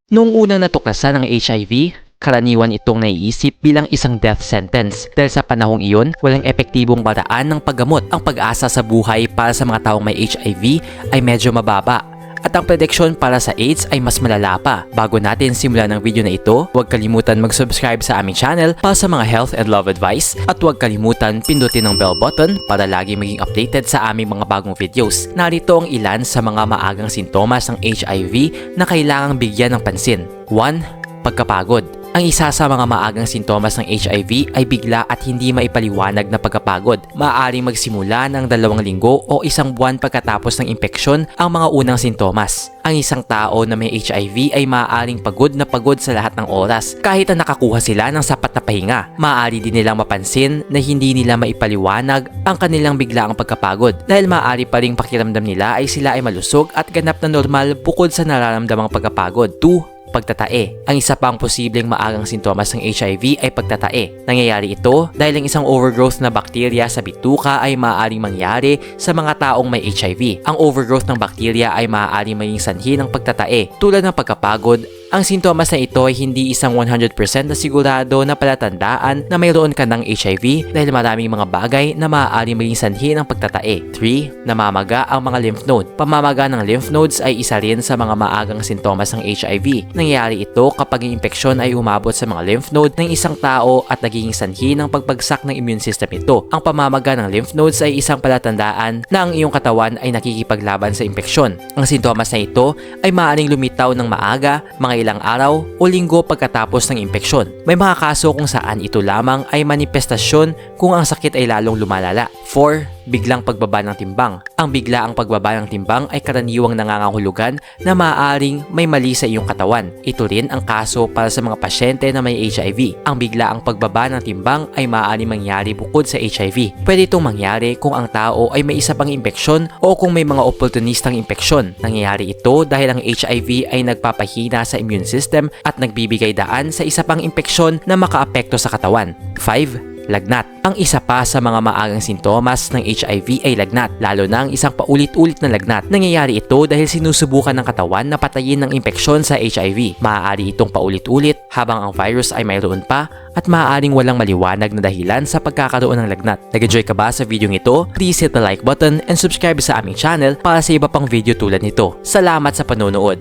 Noong unang natuklasan ng HIV, karaniwan itong naiisip bilang isang death sentence dahil sa panahong iyon, walang epektibong paraan ng paggamot. Ang pag-asa sa buhay para sa mga taong may HIV ay medyo mababa. At ang prediksyon para sa AIDS ay mas malala pa. Bago natin simulan ang video na ito, huwag kalimutan mag-subscribe sa aming channel para sa mga health and love advice at huwag kalimutan pindutin ang bell button para lagi maging updated sa aming mga bagong videos. Narito ang ilan sa mga maagang sintomas ng HIV na kailangang bigyan ng pansin. 1. Pagkapagod. Ang isa sa mga maagang sintomas ng HIV ay bigla at hindi maipaliwanag na pagkapagod. Maaaring magsimula ng 2 linggo o 1 buwan pagkatapos ng impeksyon ang mga unang sintomas. Ang isang tao na may HIV ay maaaring pagod na pagod sa lahat ng oras kahit na nakakuha sila ng sapat na pahinga. Maaari din nilang mapansin na hindi nila maipaliwanag ang kanilang biglaang pagkapagod dahil maaari pa ring pakiramdam nila ay sila ay malusog at ganap na normal bukod sa nararamdamang pagkapagod. 2. Pagtatae. Ang isa pang posibleng maagang sintomas ng HIV ay pagtatae. Nangyayari ito dahil ang isang overgrowth na bakterya sa bituka ay maaaring mangyari sa mga taong may HIV. Ang overgrowth ng bakterya ay maaaring maging sanhi ng pagtatae tulad ng pagkapagod. Ang sintomas na ito ay hindi isang 100% na sigurado na palatandaan na mayroon ka ng HIV dahil maraming mga bagay na maaaring maging sanhi ng pagtatae. 3. Namamaga ang mga lymph node. Pamamaga ng lymph nodes ay isa rin sa mga maagang sintomas ng HIV. Nangyayari ito kapag ang impeksyon ay umabot sa mga lymph node ng isang tao at nagiging sanhi ng pagbagsak ng immune system ito. Ang pamamaga ng lymph nodes ay isang palatandaan na ang iyong katawan ay nakikipaglaban sa impeksyon. Ang sintomas na ito ay maaaring lumitaw ng maaga, mga ilang araw o linggo pagkatapos ng impeksyon. May mga kaso kung saan ito lamang ay manifestasyon kung ang sakit ay lalong lumalala. 4. Biglang pagbaba ng timbang. Ang biglaang pagbaba ng timbang ay karaniwang nangangahulugan na maaaring may mali sa iyong katawan. Ito rin ang kaso para sa mga pasyente na may HIV. Ang biglaang pagbaba ng timbang ay maaaring mangyari bukod sa HIV. Pwede itong mangyari kung ang tao ay may isa pang impeksyon o kung may mga oportunistang impeksyon. Nangyayari ito dahil ang HIV ay nagpapahina sa immune system at nagbibigay daan sa isa pang impeksyon na makaapekto sa katawan. 5. Lagnat. Ang isa pa sa mga maagang sintomas ng HIV ay lagnat, lalo na ang isang paulit-ulit na lagnat. Nangyayari ito dahil sinusubukan ng katawan na patayin ng impeksyon sa HIV. Maaari itong paulit-ulit habang ang virus ay mayroon pa at maaaring walang maliwanag na dahilan sa pagkakaroon ng lagnat. Nag-enjoy ka ba sa video ito? Please hit the like button and subscribe sa aming channel para sa iba pang video tulad nito. Salamat sa panonood!